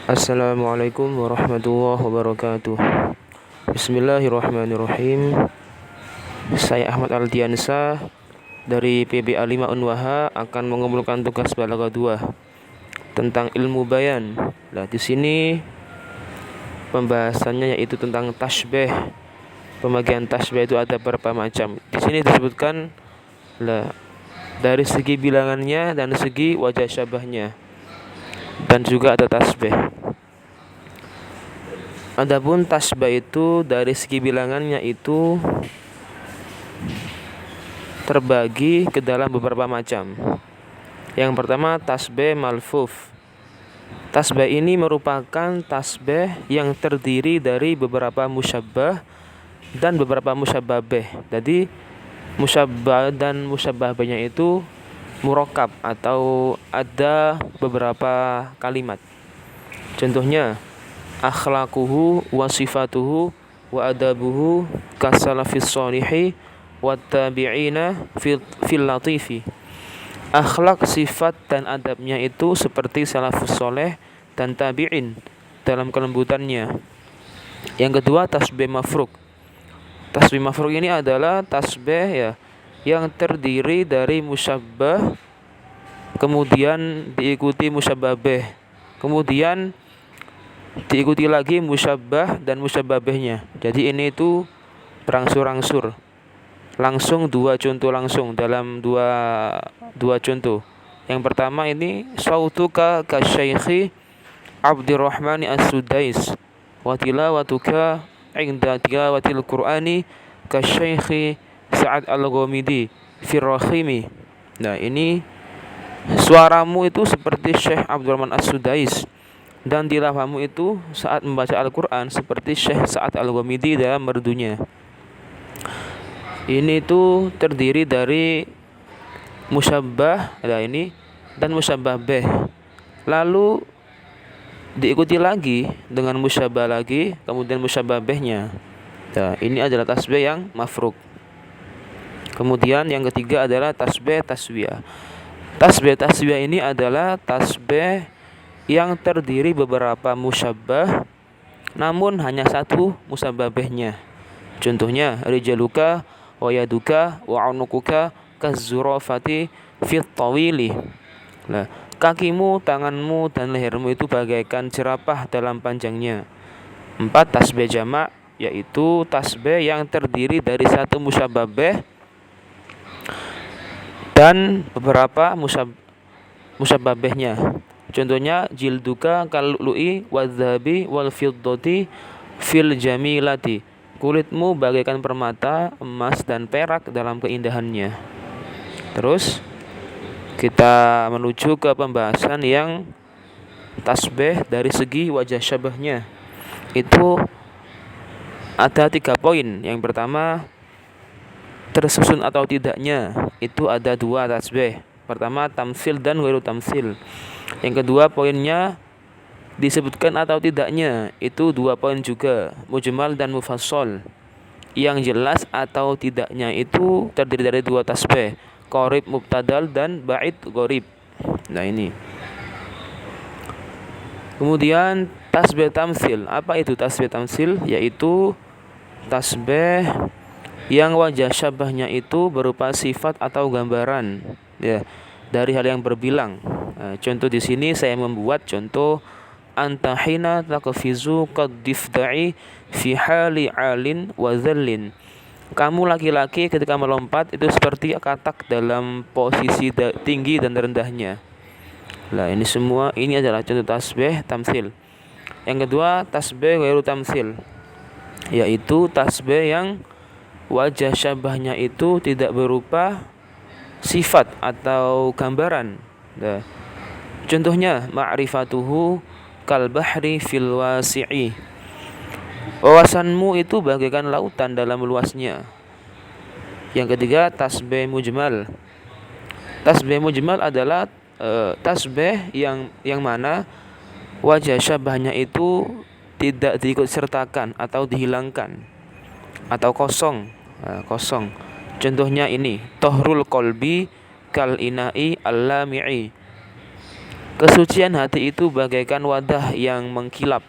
Assalamualaikum warahmatullahi wabarakatuh. Bismillahirrahmanirrahim. Saya Ahmad Aldiansa dari PBA 5 Unwaha akan mengumpulkan tugas balaghah 2 tentang ilmu bayan. Nah, di sini pembahasannya yaitu tentang tasbih. Pembagian tasbih itu ada beberapa macam. Di sini disebutkan dari segi bilangannya dan segi wajah syabahnya. Dan juga ada tasbih. Adapun tasbih itu dari segi bilangannya itu terbagi ke dalam beberapa macam. Yang pertama tasbih malfuf. Tasbih ini merupakan tasbih yang terdiri dari beberapa musyabbah dan beberapa musyabbabih. Jadi musyabbah dan musyabbabihnya itu murakkab atau ada beberapa kalimat. Contohnya akhlaquhu wa sifatuhu wa adabuhu kasalafis sholihi wa tabi'ina fil latifi. Akhlak, sifat dan adabnya itu seperti salafus soleh dan tabi'in dalam kelembutannya. Yang kedua tasbih mafruk. Tasbih mafruk ini adalah tasbih yang terdiri dari musyabbah kemudian diikuti musyabbabih, kemudian diikuti lagi musyabbah dan musyabbabihnya. Jadi ini itu berangsur-angsur. Langsung dua contoh langsung dalam dua contoh. Yang pertama ini sautuka kasyaikhi Abdurrahman As-Sudais wa tilawatuka inda tilawatil Qur'ani kasyaikhi Sa'ad Al-Ghamidi Firrahimi. Nah, ini suaramu itu seperti Syekh Abdurrahman As-Sudais dan tilawahmu itu saat membaca Al-Quran seperti Syekh Sa'ad Al-Ghamidi dalam merdunya. Ini itu terdiri dari musyabbah ini dan musyabbabih. Lalu diikuti lagi dengan musyabbah lagi, kemudian musyabbabihnya. Nah, ini adalah tasbih yang mafruk. Kemudian yang ketiga adalah tasbih taswiyah. Tasbih taswiyah ini adalah tasbih yang terdiri beberapa musyabbah namun hanya satu musyabbabihnya. Contohnya rijaluka wa yaduka wa unukuka kazzurafati fit tawili. Nah, kakimu, tanganmu dan lehermu itu bagaikan jerapah dalam panjangnya. 4 tasbih jamak yaitu tasbih yang terdiri dari satu musyabbabih dan beberapa musyabbabihnya. Contohnya jilduka kallu'i wadzahabi wal fiddati fil jamilati. Kulitmu bagaikan permata, emas dan perak dalam keindahannya. Terus kita menuju ke pembahasan yang tasbih dari segi wajah syabahnya. Itu ada 3 poin. Yang pertama tersusun atau tidaknya, itu ada 2 tasbih. Pertama tamsil dan ghairu tamsil. Yang kedua poinnya disebutkan atau tidaknya, itu 2 poin juga, mujmal dan mufassal. Yang jelas atau tidaknya itu terdiri dari 2 tasbih, qarib mubtadal dan ba'id gharib. Nah, ini. Kemudian tasbih tamsil. Apa itu tasbih tamsil? Yaitu tasbih yang wajah syabahnya itu berupa sifat atau gambaran dari hal yang berbilang. Contoh di sini saya membuat contoh anta hina takfizu qaddifda'i fi hali 'alin wa dhallin. Kamu laki-laki ketika melompat itu seperti katak dalam posisi tinggi dan rendahnya. Nah, ini adalah contoh tasbih tamsil. Yang kedua tasbih ghairu tamsil, yaitu tasbih yang wajah syabahnya itu tidak berupa sifat atau gambaran. Nah, contohnya ma'rifatuhu kal bahri fil wasi'i. Wawasanmu itu bagaikan lautan dalam luasnya. Yang ketiga tasbih mujmal. Tasbih mujmal adalah tasbih yang mana wajah syabahnya itu tidak diikut sertakan atau dihilangkan atau kosong. Contohnya ini tohrul qalbi kal ina'i allami'i. Kesucian hati itu bagaikan wadah yang mengkilap.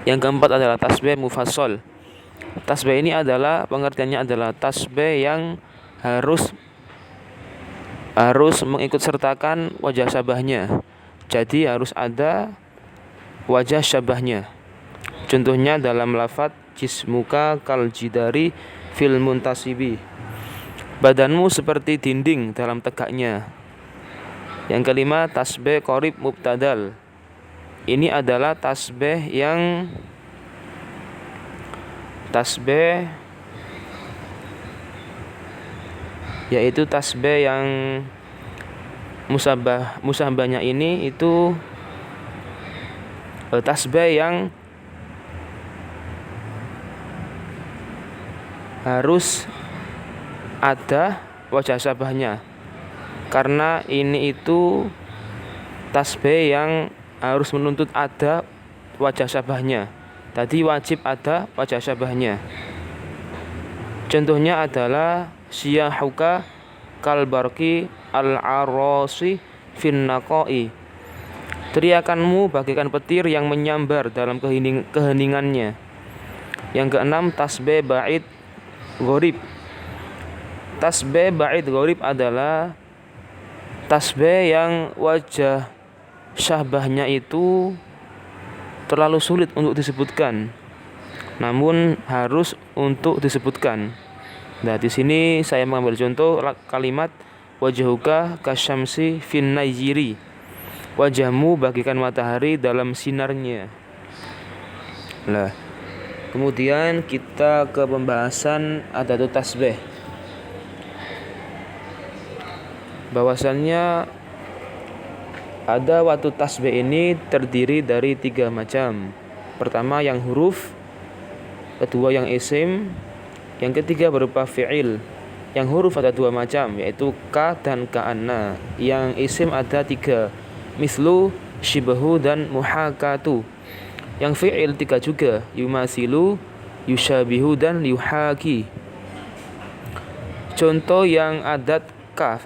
Yang keempat adalah tasbih mufassal. Tasbih ini adalah pengertiannya adalah tasbih yang harus mengikut sertakan wajah syabahnya. Jadi harus ada wajah syabahnya. Contohnya dalam lafaz jismuka kal jidari fil muntasibi. Badanmu seperti dinding dalam tegaknya. Yang kelima, tasbih qorib mubtadal. Ini adalah tasbih yaitu tasbih yang musabahnya ini itu tasbih yang harus ada wajah syabahnya. Karena ini itu tasbih yang harus menuntut ada wajah syabahnya. Tadi wajib ada wajah syabahnya. Contohnya adalah siyahuka kalbarki al-arrosi fin naqai. Teriakanmu bagaikan petir yang menyambar dalam keheningannya. Yang keenam, tasbih ba'id gharib. Tasbih ba'id gharib adalah tasbih yang wajah syabahnya itu terlalu sulit untuk disebutkan, namun harus untuk disebutkan. Nah, di sini saya mengambil contoh kalimat wajhuka kasyamsi fin najiri. Wajahmu bagaikan matahari dalam sinarnya. Nah, kemudian kita ke pembahasan adatut tasbih. Bahwasannya ada waktu tasbih ini terdiri dari 3 macam. Pertama yang huruf, kedua yang isim, yang ketiga berupa fi'il. Yang huruf ada 2 macam, yaitu ka dan ka'anna. Yang isim ada 3, mislu, shibahu, dan muhakatu. Yang fi'il 3 juga, yumasilu, yushabihu, dan yuhaki. Contoh yang adat ka,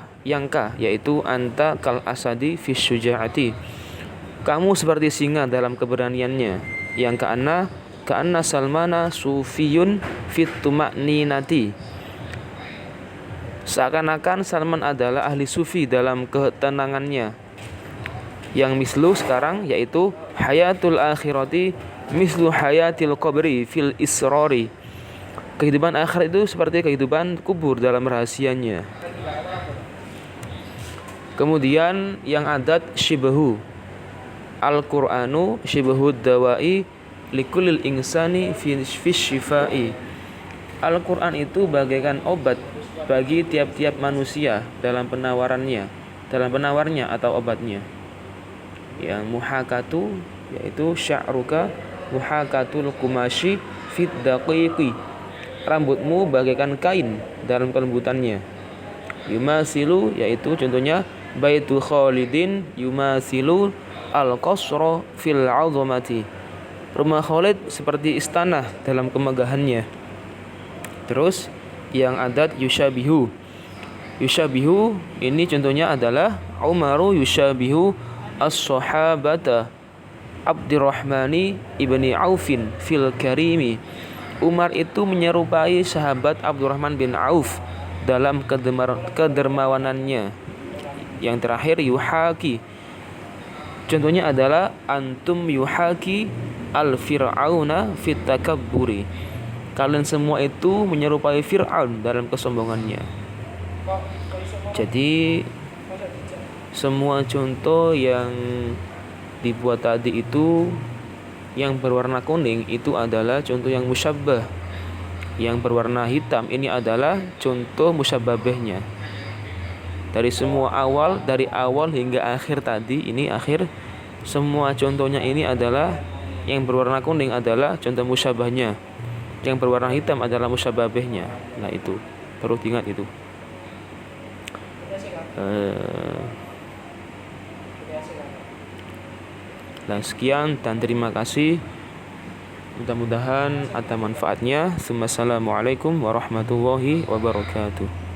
yaitu anta kal asadi fi syuja'ati. Kamu seperti singa dalam keberaniannya. Yang ka'anna salmana sufiyun fit tuma'ninati. Seakan-akan Salman adalah ahli sufi dalam ketenangannya. Yang mislu sekarang yaitu hayatul akhirati mislu hayatil qabri fil israri. Kehidupan akhirat itu seperti kehidupan kubur dalam rahasianya. Kemudian yang adat shibahu. Al-Qur'anu shibahud dawai likulil insani fi syifai. Al-Qur'an itu bagaikan obat bagi tiap-tiap manusia dalam penawarnya atau obatnya. Yang muhakatu yaitu sya'ruka muhakatul kumashi fit daqiqi. Rambutmu bagaikan kain dalam kelembutannya. Yumasilu yaitu contohnya Baitu Khalidin yumasilu al-qasra fil 'azamati. Rumah Khalid seperti istana dalam kemegahannya. Terus yang adat yushabihu. Yushabihu ini contohnya adalah Umaru yushabihu as-sahabata Abdurrahmani ibni Aufin fil karimi. Umar itu menyerupai sahabat Abdurrahman bin Auf dalam kedermawanannya. Yang terakhir yuhaki. Contohnya adalah antum yuhaki al-fir'auna fit takabburi. Kalian semua itu menyerupai Fir'aun dalam kesombongannya. Jadi semua contoh yang dibuat tadi itu yang berwarna kuning itu adalah contoh yang musyabbah. Yang berwarna hitam ini adalah contoh musyabbabahnya. Dari awal hingga akhir tadi, ini akhir, semua contohnya ini adalah yang berwarna kuning adalah contoh musyabbahnya. Yang berwarna hitam adalah musyabbabahnya. Nah itu, perlu diingat itu. Nah sekian dan terima kasih. Mudah-mudahan ada manfaatnya. Assalamualaikum warahmatullahi wabarakatuh.